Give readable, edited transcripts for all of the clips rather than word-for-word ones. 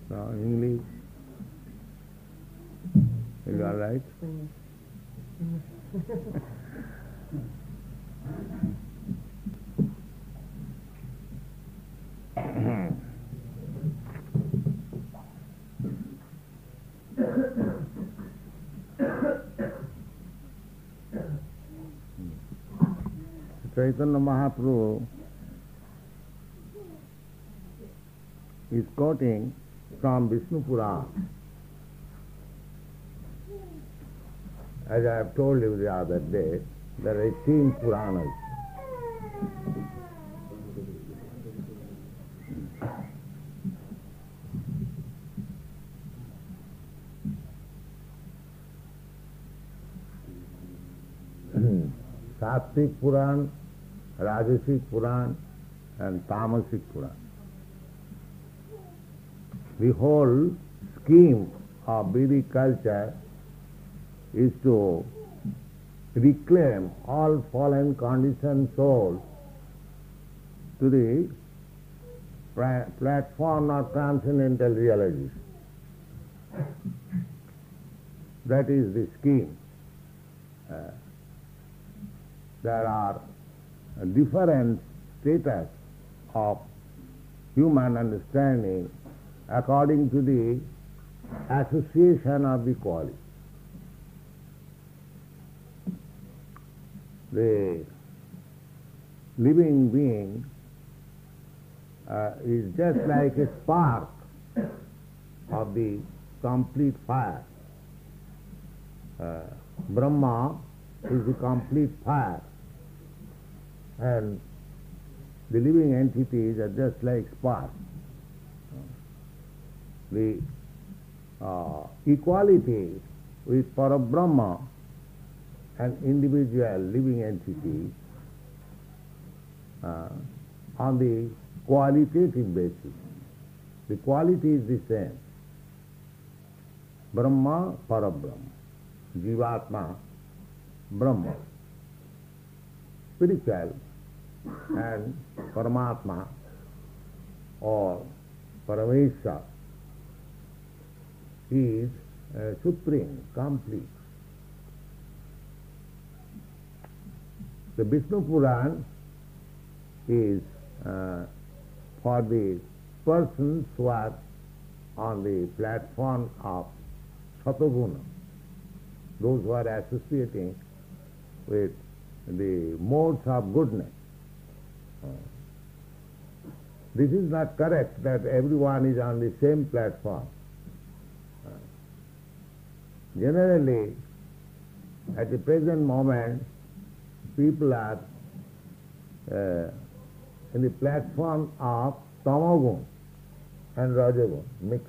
No, English. Is all right? Chaitanya Mahaprabhu is quoting from Vishnu Purana. As I have told you the other day, there are 18 Puranas. Sattvic Puran, Rajasic Puran and Tamasic Puran. The whole scheme of Vedic culture is to reclaim all fallen conditioned souls to the platform of transcendental realization. That is the scheme. There are different status of human understanding according to the association of the quality. The living being is just like a spark of the complete fire. Brahma is the complete fire, and the living entities are just like sparks. The equality with Parabrahma, an individual living entity, on the qualitative basis. The quality is the same. Brahma, Parabrahma. Jivatma, Brahma. Spiritual and Paramatma or Parameshwar is supreme, complete. The Vishnu Puran is for the persons who are on the platform of Satoguna, those who are associating with the modes of goodness. This is not correct that everyone is on the same platform. Generally, at the present moment, people are in the platform of Tamagun and Rajagun mixed.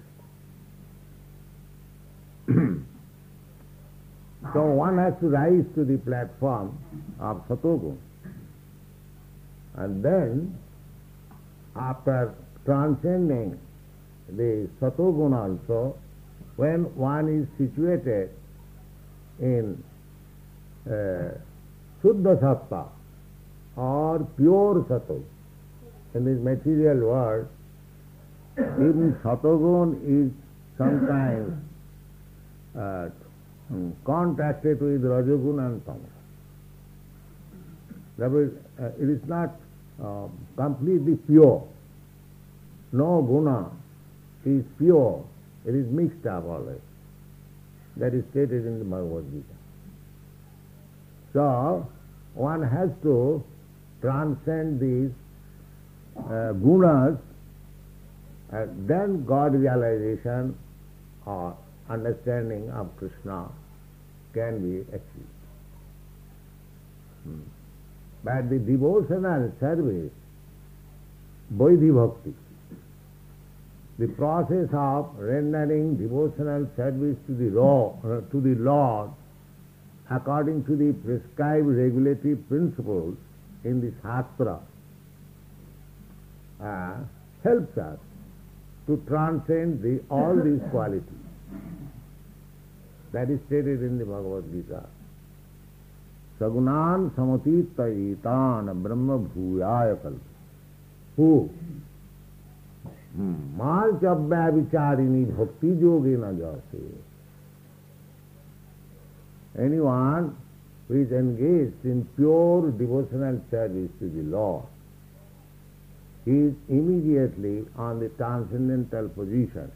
So one has to rise to the platform of Satogun. And then, after transcending the Satogun also, when one is situated in Shuddha Sattva or pure Sattva, in this material world, even Satogun is sometimes contrasted with Rajagun and Tamas. That is, it is not completely pure. No guna is pure. It is mixed up always. That is stated in the Bhagavad Gita. So, one has to transcend these gunas, and then God realization or understanding of Krishna can be achieved. But the devotional service, Vaidhi Bhakti, the process of rendering devotional service to the Lord according to the prescribed regulatory principles in the Shastra, helps us to transcend all these qualities. That is stated in the Bhagavad Gita. Sagunan samatita itan brahma bhuyaya kalpa. Who Mal chabba vicharini bhakti yogena jase. Anyone who is engaged in pure devotional service to the Lord, he is immediately on the transcendental position.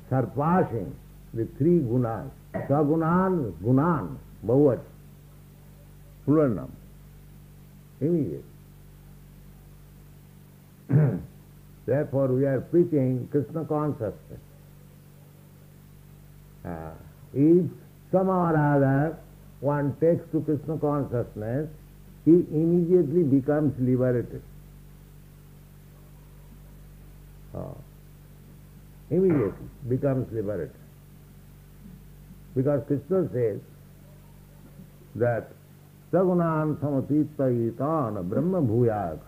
Surpassing the three gunas. Sagunan, gunan, bhavat, plural. Immediate. Therefore we are preaching Krishna consciousness. If somehow or other one takes to Krishna consciousness, he immediately becomes liberated. Immediately becomes liberated. Because Krishna says that Sagunan samatitayitana brahma bhuya.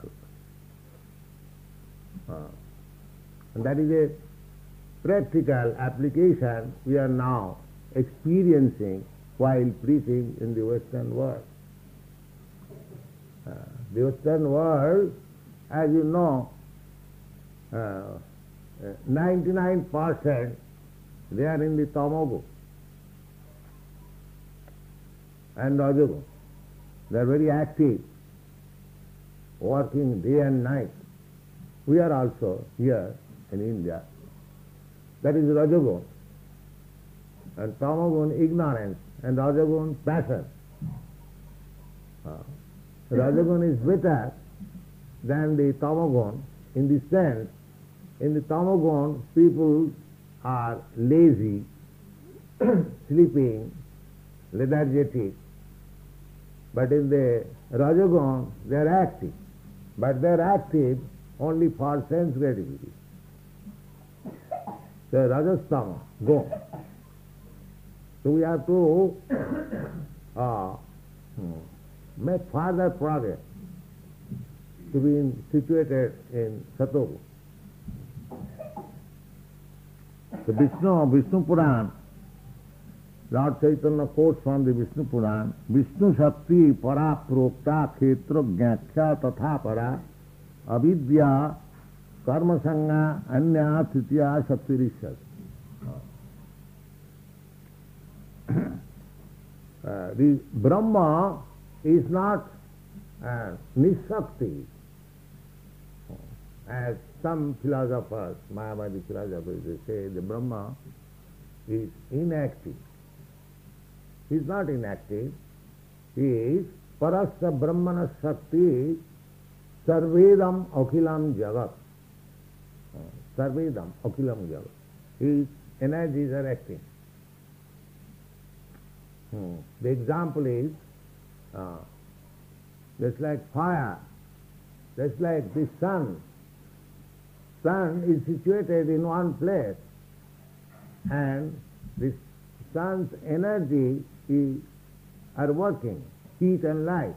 And that is a practical application we are now experiencing while preaching in the Western world. The Western world, as you know, 99% they are in the tamago and rajago. They are very active, working day and night. We are also here in India. That is rajagun, and tamagun ignorance, and rajagun passion. Rajagun is better than the tamagun in the sense, in the tamagun people are lazy, sleeping, lethargic, but in the rajagun they are active, but they are active only for sense gratification. So rajastama, go. So we have to make further progress to be situated in Satogu. The Vishnu Puran, Lord Chaitanya quotes from the Vishnu Puran, Vishnu Shakti para prokta khetra gyakhya tatha para avidya karma sanga anya thitya shaktirishas. The Brahma is not Nishakti, as some philosophers, Mayavadi philosophers, they say the Brahma is inactive. He is not inactive. He is Parasya Brahmana Shakti Sarvedam Akhilam Jagat. Sarvedam Akhilam Jagat. His energies are acting. The example is just like fire, just like the sun. Sun is situated in one place, and the sun's energy are working, heat and light.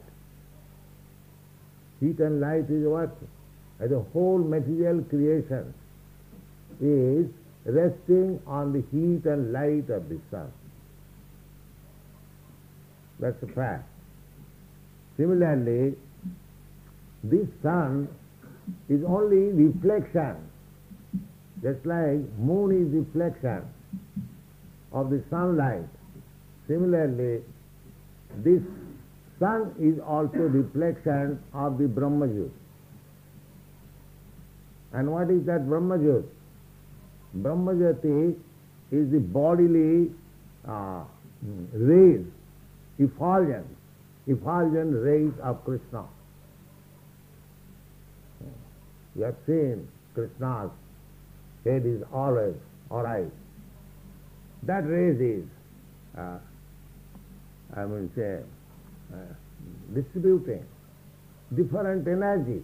Heat and light is working. And the whole material creation is resting on the heat and light of the sun. That's a fact. Similarly, this sun is only reflection, just like moon is reflection of the sunlight. Similarly, this sun is also reflection of the Brahmajyot. And what is that Brahmajyot? Brahmajyoti is the bodily rays, effulgent rays of Krishna. You have seen Krishna's head is always alright. That rays is, distributing different energies.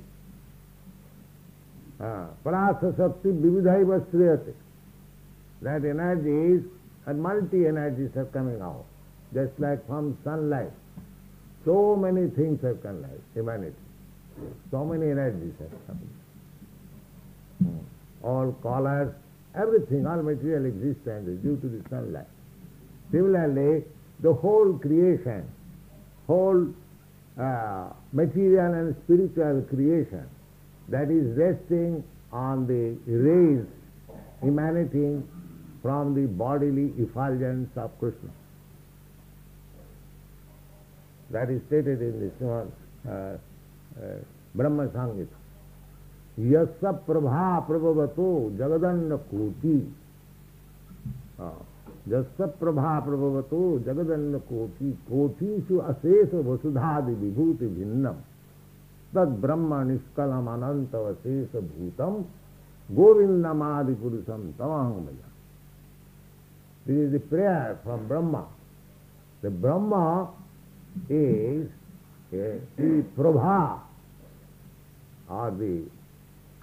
Parasa Shakti Vividhaiva Shriyate. That energies and multi-energies are coming out, just like from sunlight. So many things are coming, humanity. So many energies are coming. All colors, everything, all material existence is due to the sunlight. Similarly, the whole creation, whole material and spiritual creation that is resting on the rays emanating from the bodily effulgence of Krishna. That is stated in this Brahma Sangita. Yassa prabha prabhavato jagadanda koti. Yassa prabha prabhavato jagadanda koti. Kotishu asesa vasudhadi vibhuti bhinnam. Tad brahma nishkalam ananta vasesa bhutam. Govindamadi purusam tamaham maya. This is the prayer from Brahma. The Brahma is the prabha or the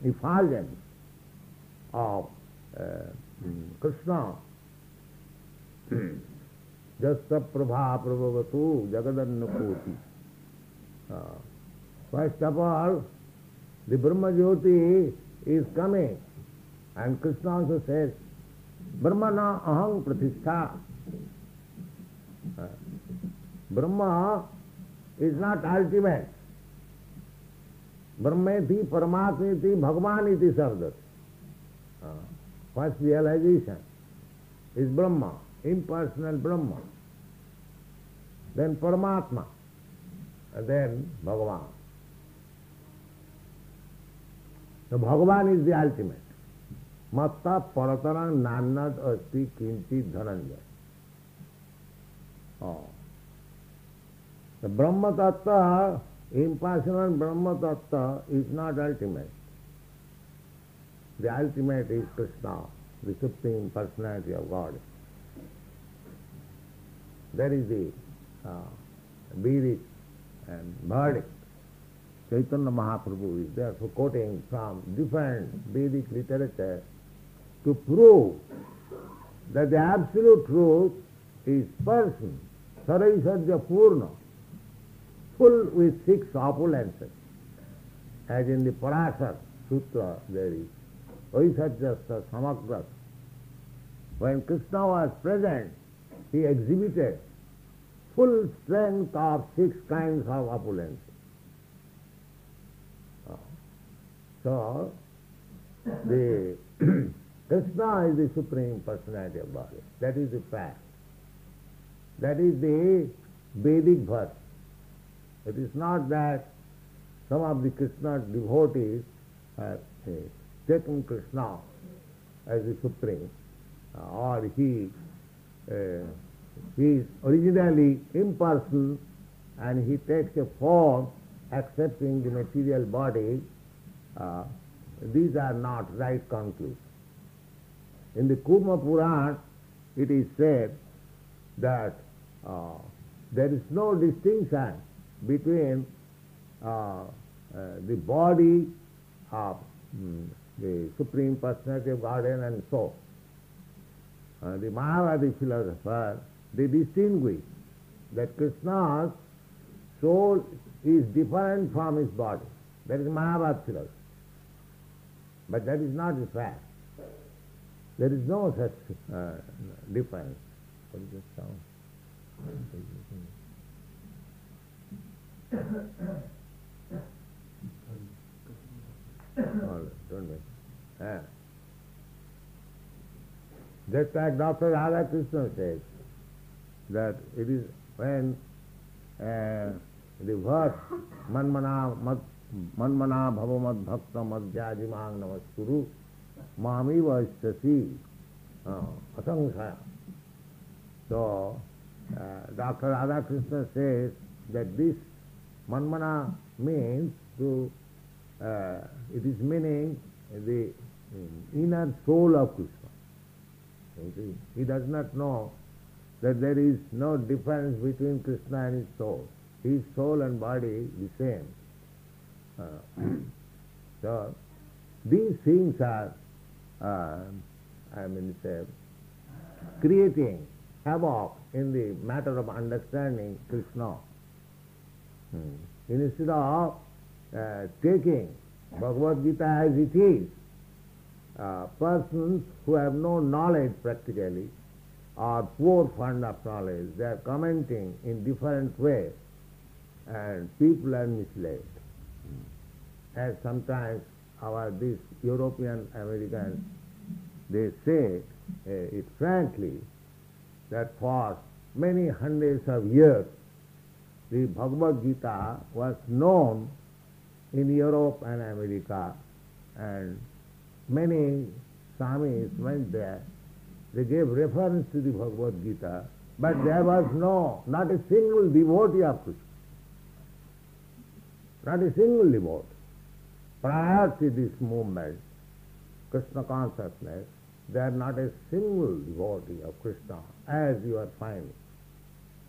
effulgence of Krishna. Jasta prabha prabhavatu jagadanna koti. First of all, the Brahma Jyoti is coming, and Krishna also says, Brahmana aham pratishtha. Brahma is not ultimate. Brahmeti, Paramatmeti, Bhagavaniti Sabdat. First realization is Brahma, impersonal Brahma. Then Paramatma, and then Bhagavan. So Bhagavan is the ultimate. Matta paratarang nannad asti kinti dhananjaya. The Brahma Tattva, impersonal Brahma Tattva is not ultimate. The ultimate is Krishna, the Supreme Personality of God. That is the Vedic and verdict. Chaitanya Mahaprabhu is therefore quoting from different Vedic literature to prove that the absolute truth is person, Saraisarja Purna, full with 6 opulences. As in the Parasar Sutra there is Vaisarjasa Samagras. When Krishna was present, he exhibited full strength of 6 kinds of opulence. So, the Krishna is the Supreme Personality of Body. That is the fact. That is the Vedic verse. It is not that some of the Krishna devotees have taken Krishna as the Supreme, or he is originally impersonal and he takes a form accepting the material body. These are not right conclusions. In the Kurma Purana, it is said that there is no distinction between the body of the Supreme Personality of Godhead and soul. The Mayavadi philosophers, they distinguish that Krishna's soul is different from his body. That is Mayavad philosophy. But that is not the fact. There is no such difference. What is that sound? Don't make. Just like Dr. Radhakrishna says, that it is when the verse Manmana bhavamad bhakta madhyajimang namaskuru mami vaishyasi asangsaya. So, Dr. Radhakrishna says that this Manmana means to, it is meaning the inner soul of Krishna. He does not know that there is no difference between Krishna and his soul. His soul and body the same. So, these things are, creating havoc in the matter of understanding Krishna. Instead of taking Bhagavad Gita as it is, persons who have no knowledge practically or poor fund of knowledge, they are commenting in different ways and people are misled. As sometimes these European Americans, they say it frankly that for many hundreds of years the Bhagavad Gita was known in Europe and America, and many Swamis went there. They gave reference to the Bhagavad Gita, but there was not a single devotee of Krishna. Not a single devotee. Prior to this movement, Krishna consciousness, there are not a single devotee of Krishna, as you are finding.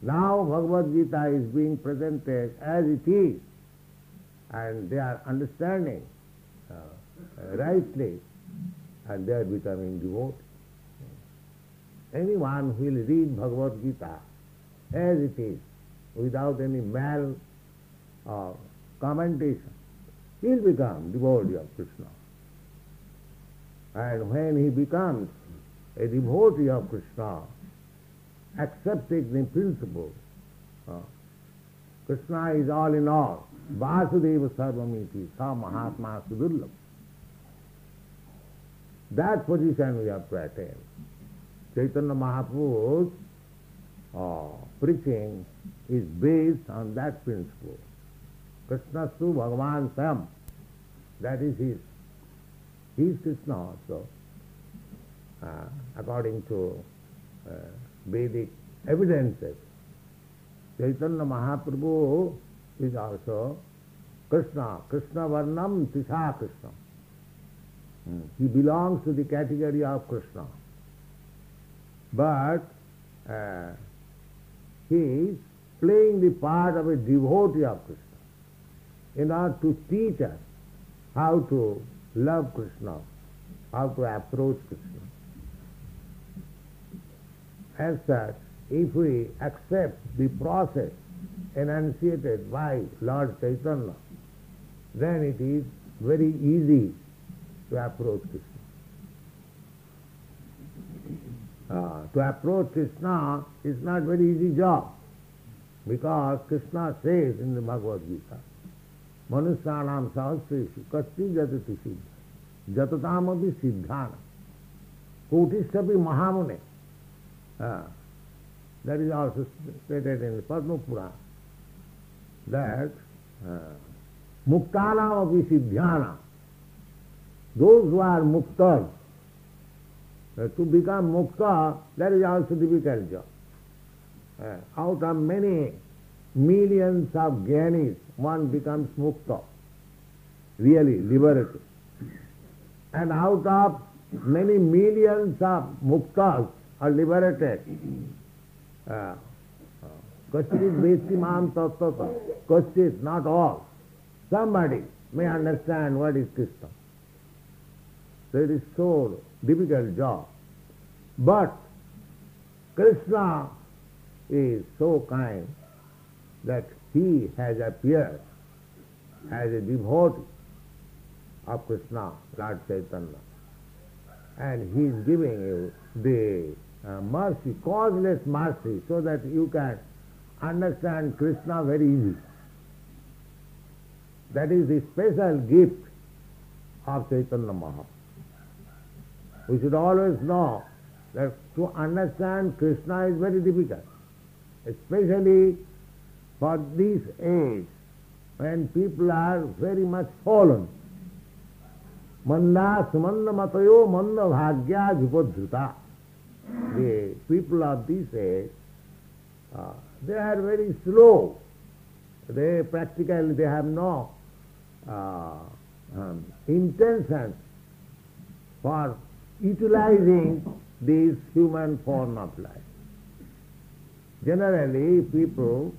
Now Bhagavad Gita is being presented as it is, and they are understanding rightly, and they are becoming devotees. Anyone who will read Bhagavad Gita as it is, without any mal commentation, he will become devotee of Krishna. And when he becomes a devotee of Krishna, accepting the principle, Krishna is all in all, Vasudeva Sarvamiti, Sa Mahatma Sudurlabha. That position we have to attain. Chaitanya Mahaprabhu's preaching is based on that principle. Krishnastu Bhagavan Sam, that is his. He is Krishna also, according to Vedic evidences. Chaitanya Mahaprabhu is also Krishna, Krishna Varnam Tisha Krishna. He belongs to the category of Krishna. But he is playing the part of a devotee of Krishna in order to teach us how to love Krishna, how to approach Krishna. As such, if we accept the process enunciated by Lord Chaitanya, then it is very easy to approach Krishna. To approach Krishna is not a very easy job, because Krishna says in the Bhagavad Gita, Manusyanam sahasreshu kasti jatati siddha jatatamapi siddhana kotishtapi mahamune. That is also stated in the Padma Purana, that muktanam api siddhyana, those who are muktas, to become mukta, that is also difficult job. Out of many millions of jnanis, one becomes mukta, really liberated. And out of many millions of muktas are liberated. Kaschit vesti mam tattva, kaschit, not all. Somebody may understand what is Krishna. So it is so difficult job. But Krishna is so kind that he has appeared as a devotee of Krishna, Lord Chaitanya. And he is giving you the mercy, causeless mercy, so that you can understand Krishna very easily. That is the special gift of Chaitanya Mahaprabhu. We should always know that to understand Krishna is very difficult, especially for this age when people are very much fallen. Manda sumanda matayo manda bhagya jupodhuta. The people of this age, they are very slow. They practically, they have no intention for utilizing this human form of life. Generally, people,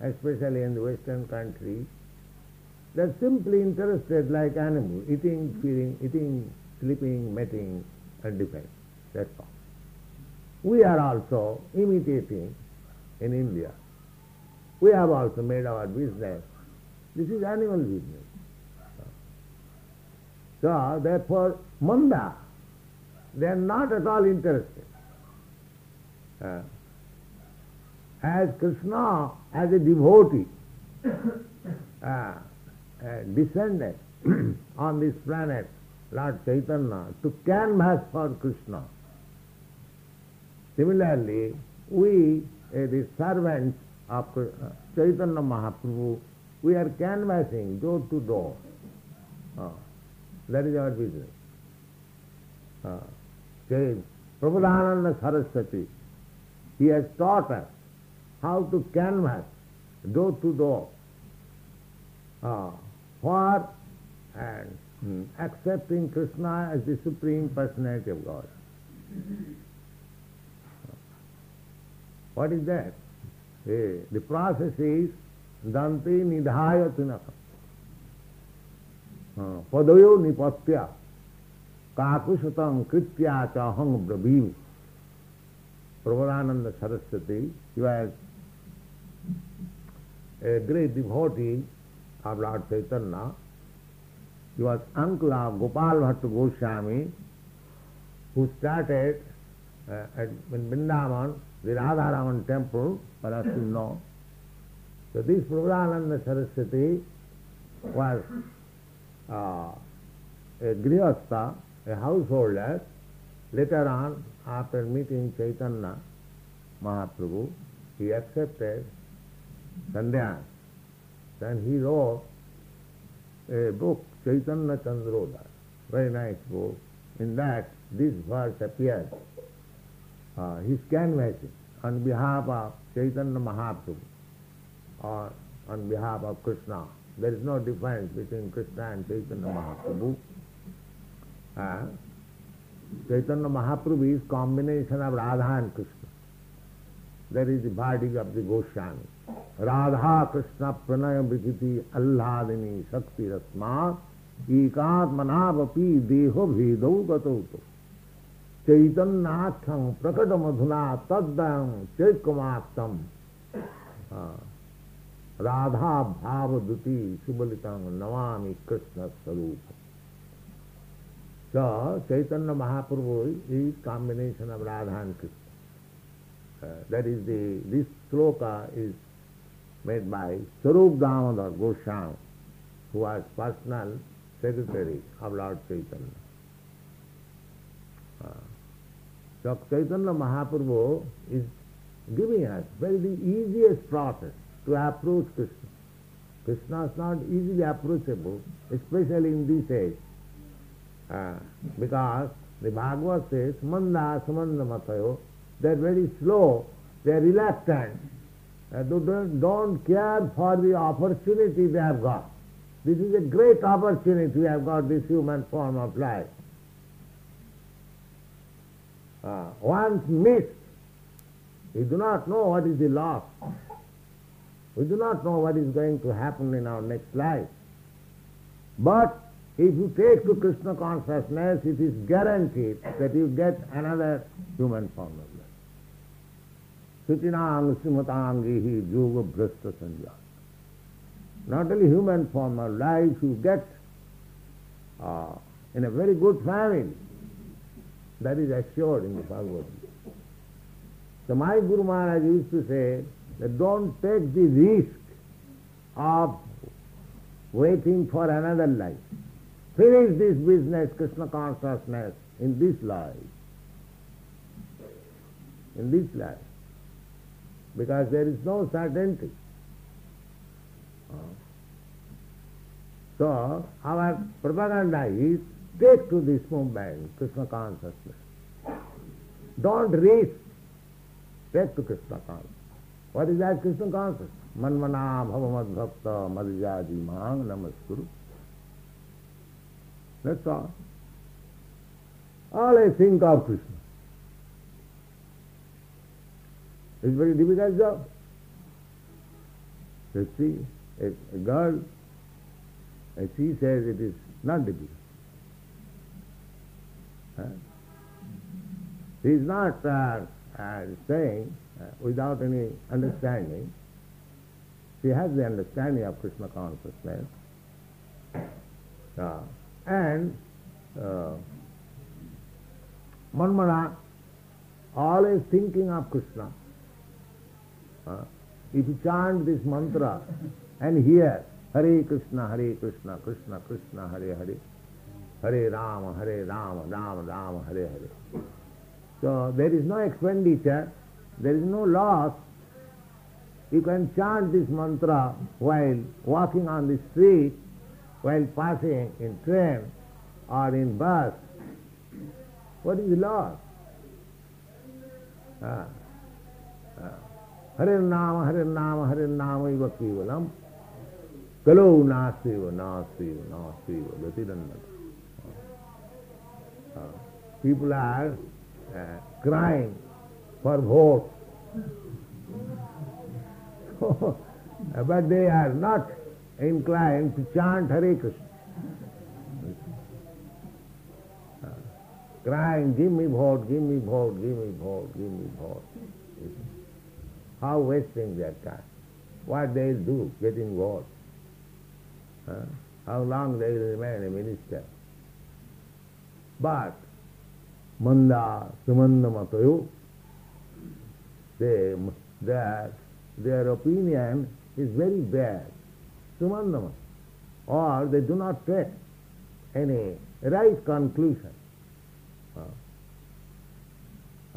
especially in the Western countries, they are simply interested like animals, eating, feeding, eating, sleeping, mating, and defense. That's all. We are also imitating in India. We have also made our business. This is animal business. So, therefore, manda, they are not at all interested. As Krishna, as a devotee, descended on this planet, Lord Chaitanya, to canvas for Krishna. Similarly, we, the servants of Chaitanya Mahaprabhu, we are canvassing door to door. That is our business. Prabodhananda Saraswati, he has taught us how to canvass door to door for and accepting Krishna as the Supreme Personality of God. What is that? The process is Dante Nidhaya Tinaka. Padayo Nipatya Kakushatam Kritya Chahang Brabhim. Prabodhananda Saraswati, he was a great devotee of Lord Chaitanya. He was uncle of Gopal Bhatta Goswami, who started in Vrindavan, the Radharaman temple, perhaps you know. So this Prabodhananda Saraswati was a grihastha, a householder. Later on, after meeting Chaitanya Mahaprabhu, he accepted sannyas. Then he wrote a book, Chaitanya Chandrodaya, very nice book. In that, this verse appears. He's canvassing on behalf of Chaitanya Mahaprabhu or on behalf of Krishna. There is no difference between Krishna and Chaitanya Mahaprabhu. Chaitanya Mahaprabhu is combination of Radha and Krishna. That is the body of the Goswami. Radha Krishna Pranaya Brikiti Alladini Shakti Rasma Ekatmanavapi Deho Bhedo Gatauto Chaitanyacham Prakadamadhuna Taddam Chaitkamaktam Radha Bhavaduti Subalitam Navami Krishna Sarupa. So, Chaitanya Mahaprabhu is combination of Radha and Krishna. That is this sloka is made by Sarup Damodar Goswami, who was personal secretary of Lord Chaitanya. So Chaitanya Mahaprabhu is giving us very the easiest process to approach Krishna. Krishna is not easily approachable, especially in this age. Because the Bhagavad says, Manda Samanda Matayo, they are very slow, they are reluctant, they don't care for the opportunity they have got. This is a great opportunity we have got, this human form of life. Once missed, we do not know what is the loss. We do not know what is going to happen in our next life. But if you take to Krishna consciousness, it is guaranteed that you get another human form of life. Sutinang Simatangihi Yoga Brasta Sanja. Not only human form of life, you get in a very good family. That is assured in the Bhagavad Gita. So my Guru Maharaj used to say that don't take the risk of waiting for another life. Finish this business, Krishna consciousness, in this life. In this life. Because there is no certainty. So our propaganda is take to this movement, Krishna consciousness. Don't risk. Take to Krishna consciousness. What is that Krishna consciousness? Manmana bhavamad bhakta madhyaji mang namaskuru. That's all. All I think of Krishna. It's a very difficult job. You see, a girl, as she says, it is not difficult. She is not saying without any understanding. She has the understanding of Krishna consciousness. And Manmana, always thinking of Krishna. If you chant this mantra and hear Hare Krishna, Krishna Krishna, Hare Hare, Hare Rama, Rama Rama, Hare Hare. So there is no expenditure, there is no loss. You can chant this mantra while walking on the street, while passing in train or in bus. What is the loss? Hare Nama, Hare Nama, Hare Nama iva kevalam. Kalo nasiva, nasiva, nasiva, gatirannata. People are crying for vote. But they are not inclined to chant Hare Krishna. Crying, give me vote, give me vote, give me vote, give me vote. How wasting their time. What they will do getting vote. How long they will remain a minister. But Manda, Sumanda Matayo, their opinion is very bad. Sumandama. Or they do not take any right conclusion.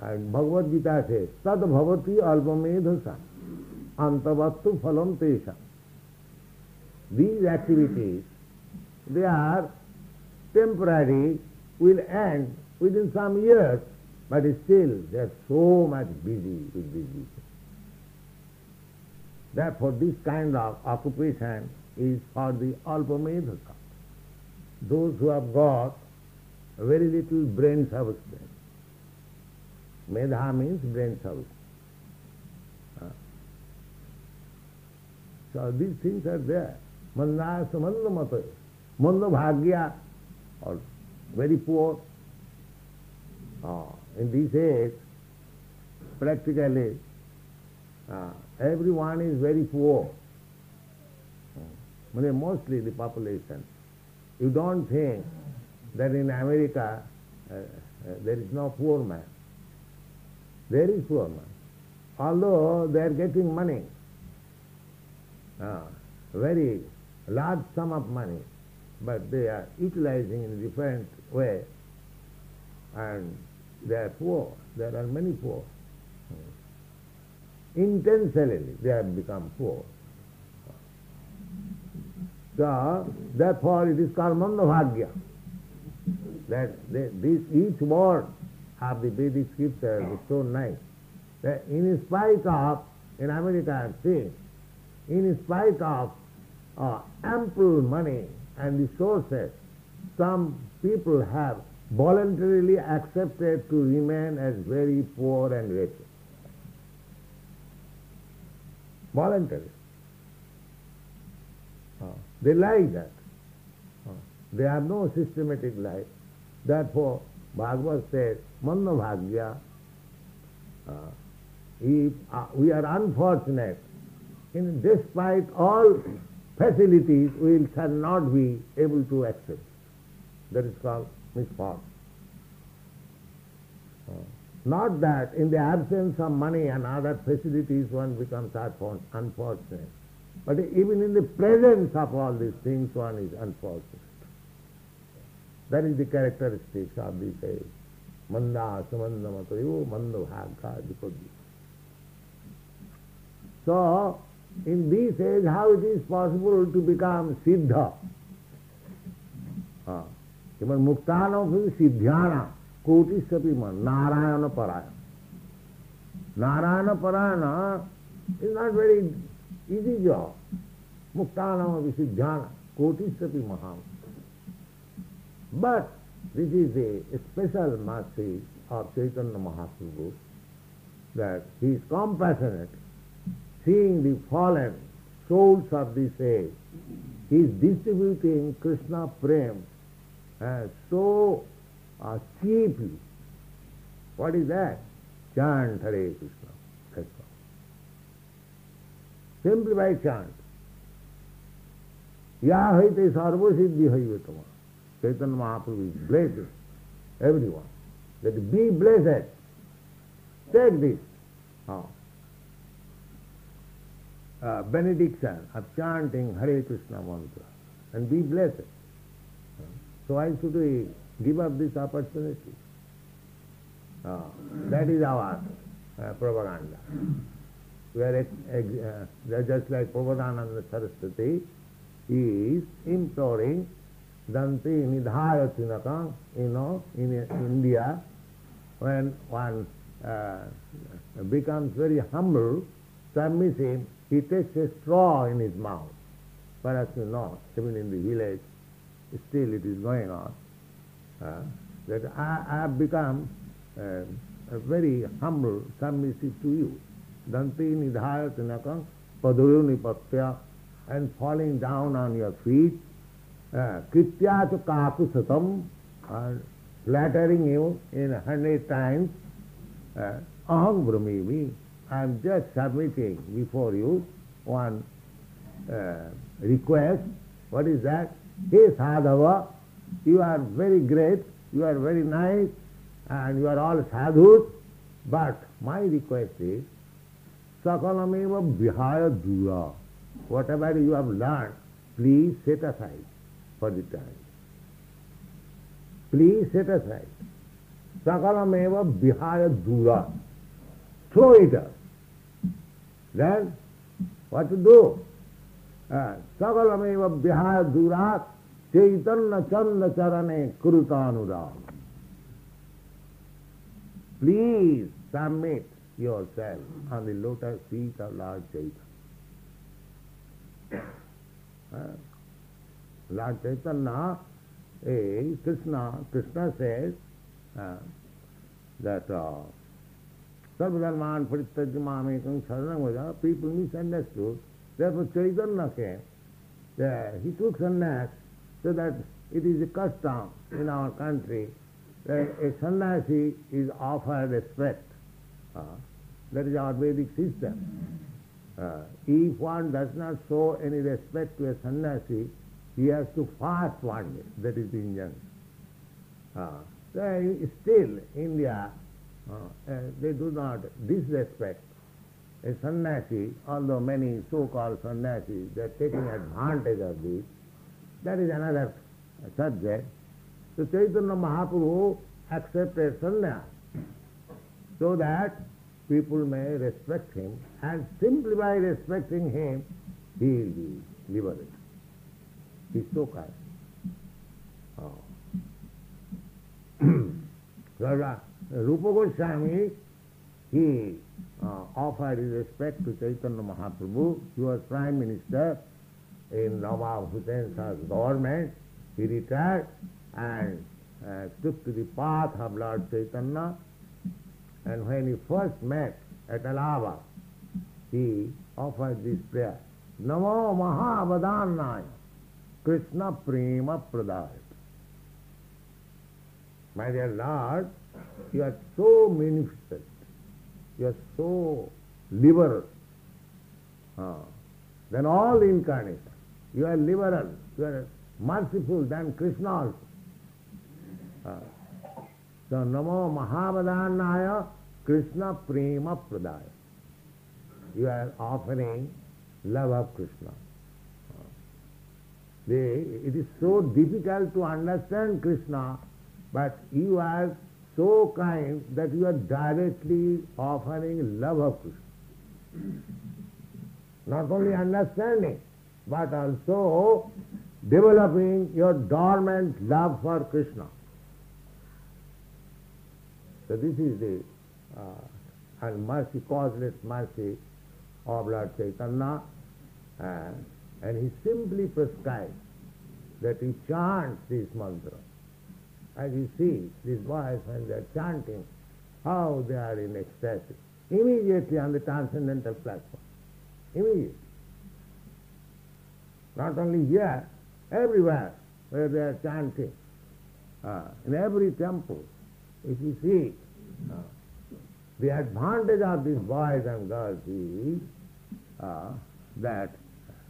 And Bhagavad Gita says, Tad bhavati alpamedhasa antavatu phalam tesha. These activities, they are temporary, will end within some years, but still they are so much busy with this business. Therefore this kind of occupation is for the alpamedhasa. Those who have got very little brain substance. Medha means brain substance. So these things are there. Manda samanda mata. Manda bhagya, or very poor. In this age, practically, everyone is very poor. Mostly the population. You don't think that in America there is no poor man. There is poor man. Although they are getting money, very large sum of money, but they are utilizing in a different way, and they are poor. There are many poor. Intentionally they have become poor. So therefore it is called Mandabhagya. That each word of the Vedic scripture is so nice. That in spite of, in America I have seen, in spite of ample money and resources, some people have voluntarily accepted to remain as very poor and wretched. Voluntary. They like that. They have no systematic life. Therefore, Bhagavad says, Manna Bhagya, if we are unfortunate, despite all facilities, we shall not be able to accept. That is called misfortune. Not that in the absence of money and other facilities one becomes unfortunate. But even in the presence of all these things one is unfortunate. That is the characteristics of this age. Manda samanda matayo manda bhagya dipodhi. So, in this age, how it is possible to become siddha? Even muktana siddhyana, kotishapi man, narayana parayana. Narayana parayana is not very easy job. Muktana siddhyana, kotishapi maham. But this is a special mercy of Chaitanya Mahaprabhu, that he is compassionate, seeing the fallen souls of this age. He is distributing Krishna Prem so cheaply. What is that? Chant Hare Krishna. That's all. Simply by chant. Ya haite sarva siddhi haivetama. Chaitanya Mahaprabhu is blessed everyone. That be blessed. Take this. benediction of chanting Hare Krishna mantra and be blessed. So why should we give up this opportunity? That is our propaganda. We are just like Prabodhananda Saraswati, he is imploring Dante Nidhaya Tinakam, in India, when one becomes very humble, submissive, he takes a straw in his mouth. Perhaps you know, even in the village, still it is going on. That I have become very humble, submissive to you. Dante Nidhaya Tinakam, Padoyo Nipatya, and falling down on your feet, Kritya Kaku Satam, flattering you in 100 times, Aham Brahmimi, I am just submitting before you one request. What is that? Hey Sadhava, you are very great, you are very nice, and you are all sadhus, but my request is, Sakalameva Vihaya Dura, whatever you have learned, please set aside for the time. Please set aside. Sakalameva Vihaya Dura. Throw it up. Then, what to do? Sakalameva Vihaya Dura Chaitanya Chanda Charane Kurutanurag. Please submit yourself on the lotus feet of Lord Chaitanya. Lord Chaitanya is Krishna. Krishna says that Sarvadharman Parityajya Mamekam Saranam Vaja. People misunderstood. Therefore Chaitanya came. He took sannyas so that it is a custom in our country that a sannyasi is offered respect. That is our Vedic system. If one does not show any respect to a sannyasi, he has to fast one day. That is the injunction. Still, India, they do not disrespect a sannyasi, although many so-called sannyasis, they are taking advantage of this. That is another subject. So Chaitanya Mahaprabhu accepted sannyas so that people may respect him, and simply by respecting him, he will be liberated. He is so kind. Rupa Goswami, he offered his respect to Chaitanya Mahaprabhu. He was Prime Minister in Nawab Hussain Shah's government. He retired and took to the path of Lord Chaitanya. And when he first met at Allahabad, he offered this prayer, Namo Mahavadannaya Krishna Prema Pradaya. My dear Lord, you are so magnificent, you are so liberal than all incarnations. You are liberal, you are merciful than Krishna also. So Namo Mahavadannaya Krishna Prema Pradaya. You are offering love of Krishna. It is so difficult to understand Krishna, but you are so kind that you are directly offering love of Krishna. Not only understanding, but also developing your dormant love for Krishna. So this is the mercy, causeless mercy of Lord Chaitanya, and he simply prescribes that he chants this mantra. As you see, these boys, when they are chanting, how they are in ecstasy. Immediately on the transcendental platform. Immediately. Not only here, everywhere where they are chanting. In every temple, if you see, the advantage of these boys and girls is that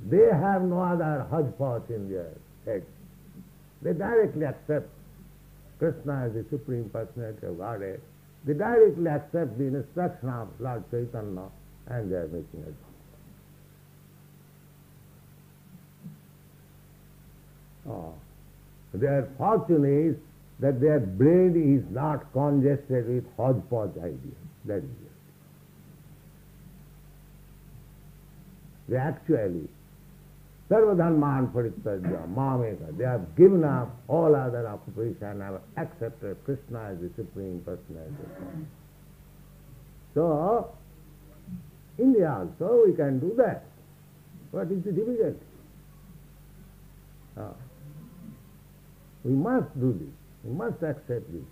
they have no other hodgepodge in their heads. They directly accept Krishna as the Supreme Personality of Godhead. They directly accept the instruction of Lord Chaitanya, and they are making it. Their fortune is that their brain is not congested with hodgepodge ideas. That is it. They actually, sarvadharman parityajya mameka, they have given up all other occupation, have accepted Krishna as the Supreme Personality. So, India also we can do that. What is the difficulty? We must do this. We must accept this.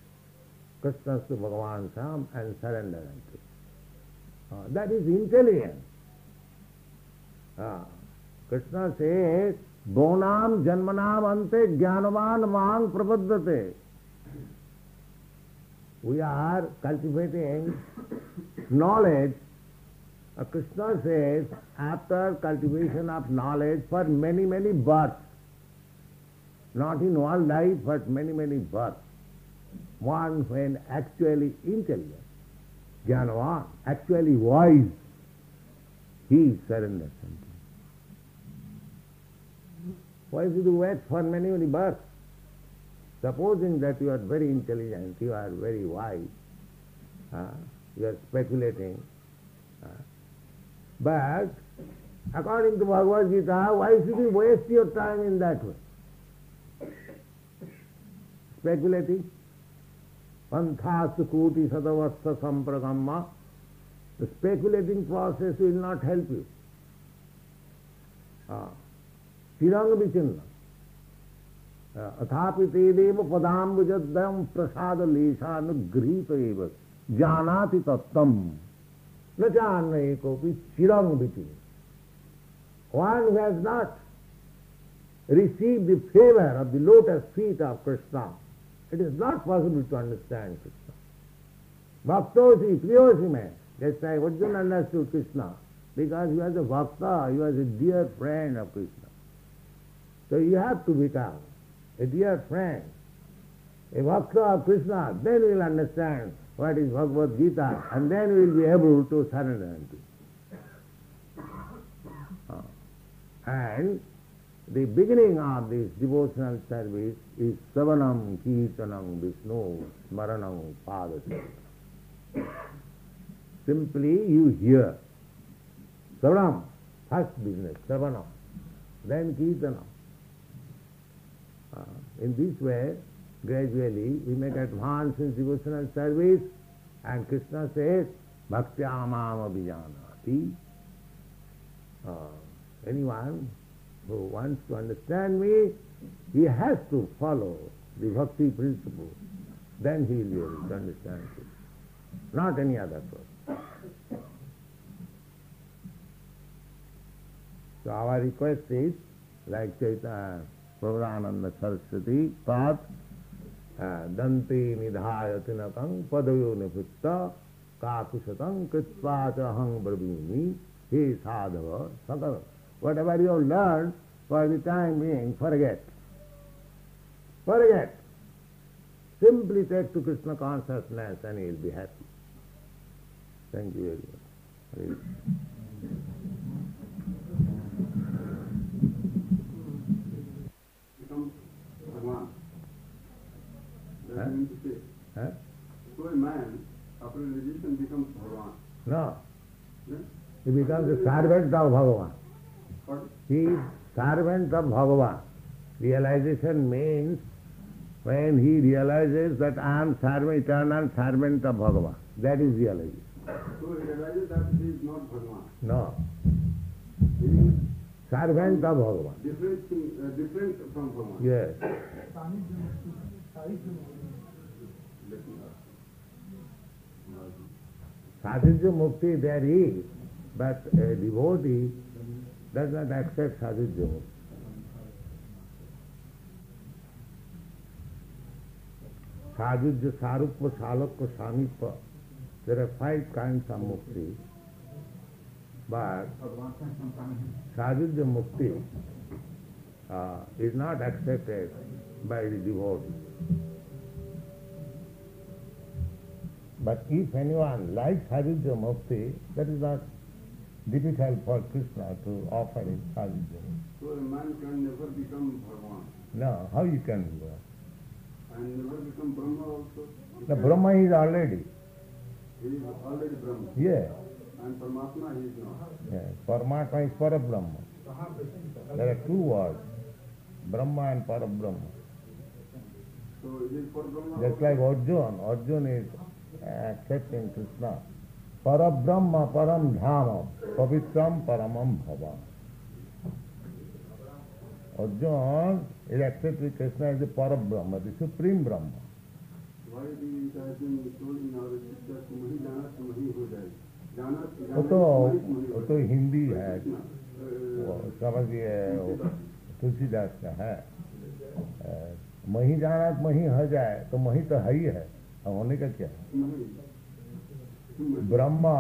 Krishna to Bhagavan Sam and surrender unto. That is intelligence. Krishna says, Bonam Janmanam Ante Jnanavan Mang Prapaddate. We are cultivating knowledge. Krishna says, after cultivation of knowledge for many, many births, not in one life, but many, many births, one when actually intelligent, Jnanavan, actually wise, he surrenders unto him. Why should you wait for many, many births? Supposing that you are very intelligent, you are very wise, you are speculating, but according to Bhagavad Gita, why should you waste your time in that way? Speculating. Pantha sukuti sadavastha sampragamma. The speculating process will not help you. Chirang vichinna. Athapi tedeva padambujadam prasada lesha nugrhita eva janati tattam na janna ekopi chirang vichinna. One who has not received the favor of the lotus feet of Krishna, it is not possible to understand Krishna. Bhaktosi, priyosi me. That's why Arjuna understood Krishna, because he was a bhakta, he was a dear friend of Krishna. So you have to become a dear friend, a bhakta of Krishna, then we will understand what is Bhagavad Gita, and then we will be able to surrender unto it. And the beginning of this devotional service is Savanam Kirtanam Vishnu Smaranam Padasya. Simply you hear. Savanam, first business, Savanam, then Kirtanam. In this way, gradually we make advance in devotional service, and Krishna says, Bhaktyamam abhijanati. Anyone who wants to understand me, he has to follow the bhakti principle. Then he will be able to understand it. Not any other person. So our request is, like Chaitanya Prabhupada Saraswati taught, Dante nidhaya tinakam padayo niputta kakusatang kritva chahang brabhimi he sadhava sakala. Whatever you have learned, for the time being, forget. Forget. Simply take to Krishna consciousness and he will be happy. Thank you very much. Become Bhagwan. That means to say, so a man, after realization, becomes Bhagwan. No. Yeah? He becomes a servant of Bhagavan. What? He is servant of Bhagavan. Realization means when he realizes that I am eternal servant of Bhagavan. That is realization. So he realizes that he is not Bhagwan. No. He is Servant of Bhagavan. different from Bhagwan. Yes. Sadhujya Mukti there is, but a devotee does not accept Sadhujya Mukti. Sadhujya, Saruppa, Salakya, Samippa. There are 5 kinds of Mukti. But Sadhujya Mukti is not accepted by the devotee. But if anyone likes Sadhujya Mukti, that is not difficult for Krishna to offer him Sadhujya Mukti. So a man can never become Bhagwan. No, how you can? And never become Brahma also? The Brahma is already. He is already Brahma. Yeah. And Paramatma he is not. Yeah. Paramatma is Parabrahma. There are two words, Brahma and Parabrahma. So it is for Brahma. Just like Arjuna. Arjuna is accepting Krishna. Parabrahma param dhama pavitram paramam bhava. Arjuna is accepting Krishna as the Parabrahma, the Supreme Brahma. Why it has been told in our scripture, तुम्ही जाना तुम्ही हो जाए. वो तो हिंदी है, समझिए तुलसीदास का है. मही जाना मही हो जाए तो मही तो है ही है, अब होने का क्या है? Brahma,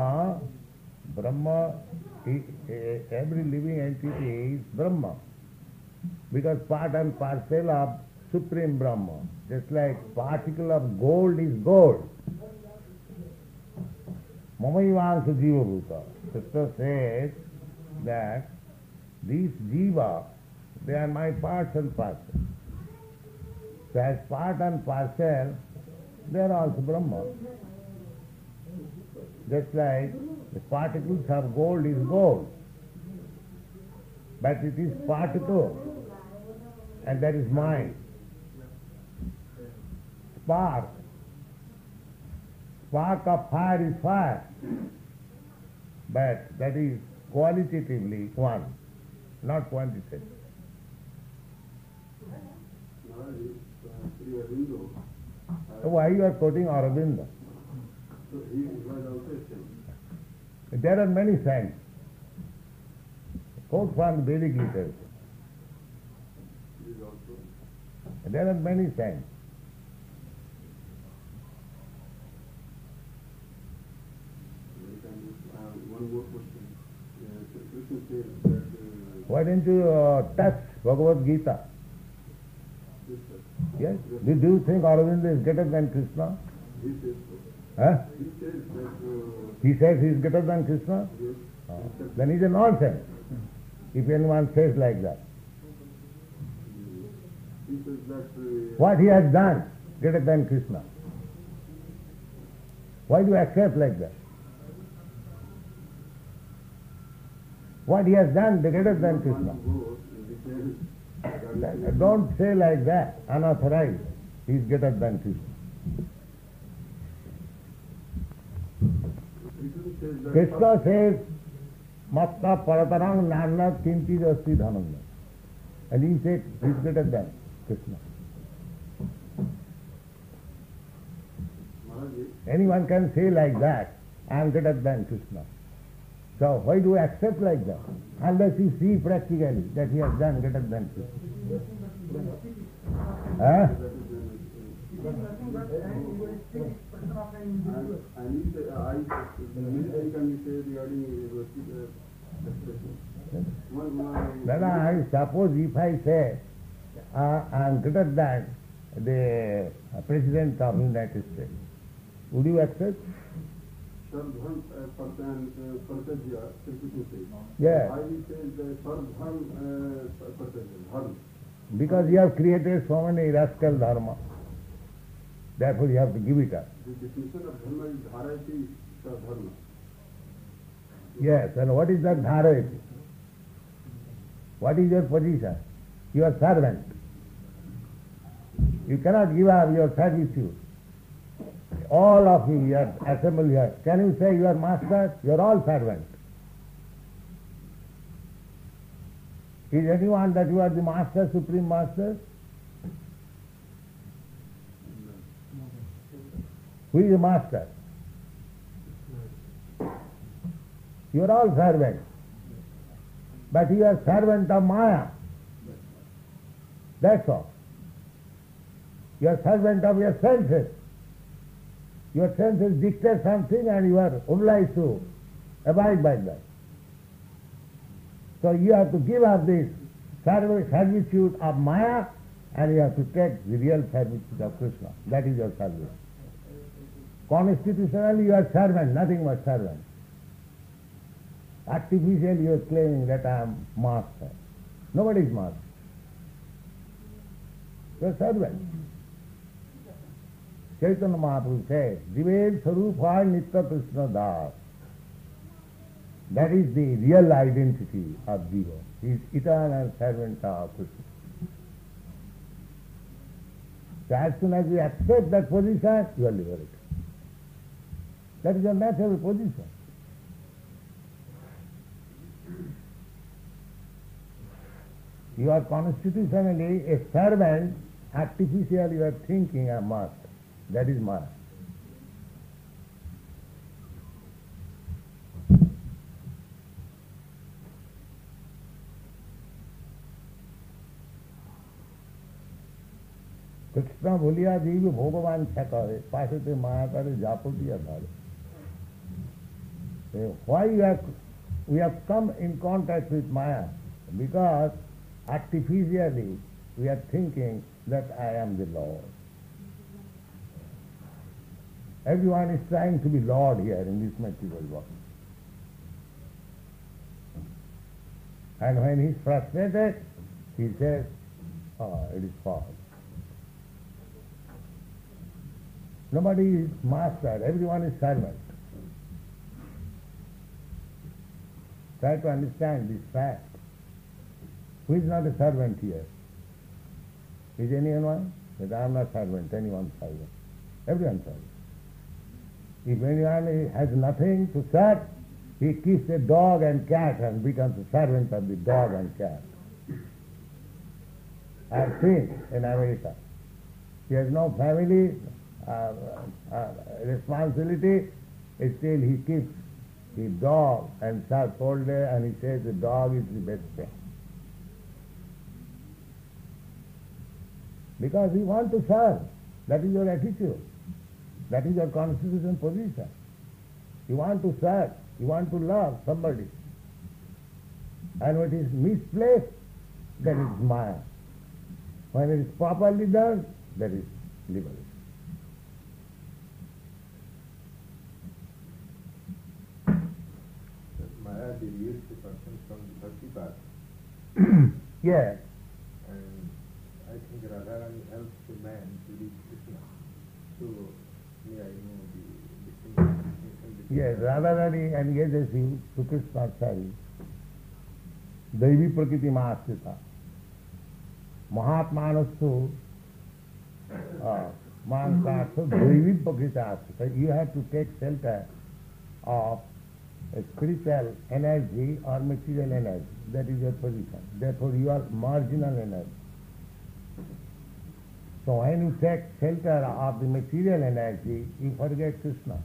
every living entity is Brahma, because part and parcel of Supreme Brahma, just like particle of gold is gold. Mamaivansa Jiva Bhuta. Krishna says that these Jiva, they are my parts and parcel. So as part and parcel, they are also Brahma. Just like the particles of gold is gold, but it is particle, and that is mine. Spark of fire is fire, but that is qualitatively one, not quantitative. So why you are quoting Aurobindo? So he was also a saint. There are many saints. Quote from Vedic literature. He is also. There are many saints. One more question. Krishna says that. Why don't you touch Bhagavad Gita? Yes, sir. Yes? Do you think Aurobindo is greater than Krishna? He says so. Huh? He says that. He says he is greater than Krishna? Yes. Then he is a nonsense, if anyone says like that. He says that. What he has done greater than Krishna? Why do you accept like that? What he has done greater than Krishna? Don't say like that, unauthorized. He is greater than Krishna. Krishna says, Matta paratarang nanat kinti asti dhananda. And he said, he is greater than Krishna. Anyone can say like that, I am greater than Krishna. So why do we accept like that? Unless you see practically that he has done greater than Krishna. Huh? Then I suppose if I say I am greater than the President of the United States, would you accept? Yeah. Because you have created so many rascal dharma. Therefore you have to give it up. The definition of dharma is dharayati dharma. Yes, and what is that dharayati? What is your position? You are servant. You cannot give up your servitude. All of you are assembled here. Can you say you are master? You are all servants. Is anyone that you are the master, supreme master? Who is the master? You are all servants. But you are servant of Maya. That's all. You are servant of your senses. Your senses dictate something and you are obliged to abide by that. So you have to give up this servitude of Maya and you have to take the real servitude of Krishna. That is your service. Constitutionally you are servant, nothing but servant. Artificially you are claiming that I am master. Nobody is master. You are servant. Chaitanya Mahaprabhu says, Jive Sarupa Nitya Krishna Das. That is the real identity of Jiva. He is eternal servant of Krishna. So as soon as you accept that position, you are liberated. That is your natural position. You are constitutionally a servant, artificially you are thinking a master. That is Maya. Krishna बोलिया जी भी भगवान करे पासे ते माया करे जापटिया धारे. Why we have come in contact with Maya? Because artificially we are thinking that I am the Lord. Everyone is trying to be Lord here in this material world. And when he is frustrated, he says, it is false. Nobody is master, everyone is servant. Try to understand this fact. Who is not a servant here? Is anyone? That I am not servant, anyone servant. Everyone servant. If anyone has nothing to serve, he keeps a dog and cat and becomes a servant of the dog and cat. I have seen in America. He has no family, responsibility, still he keeps the dog and serves all day, and he says the dog is the best friend. Because you want to serve. That is your attitude. That is your constitutional position. You want to serve. You want to love somebody. And what is misplaced, that is Maya. When it is properly done, that is liberation. Maya deviates the person from the bhakti path. Yes. And I think Radharani helps the man to reach Krishna. So, may I know the distinction between... Yes, Radharani engages you to Krishna's service. Daivi prakriti ma'asrita. Mahatmanastu mankartha daivi prakriti asrita. You have to take shelter of a spiritual energy or material energy. That is your position. Therefore you are marginal energy. So when you take shelter of the material energy, you forget Krishna.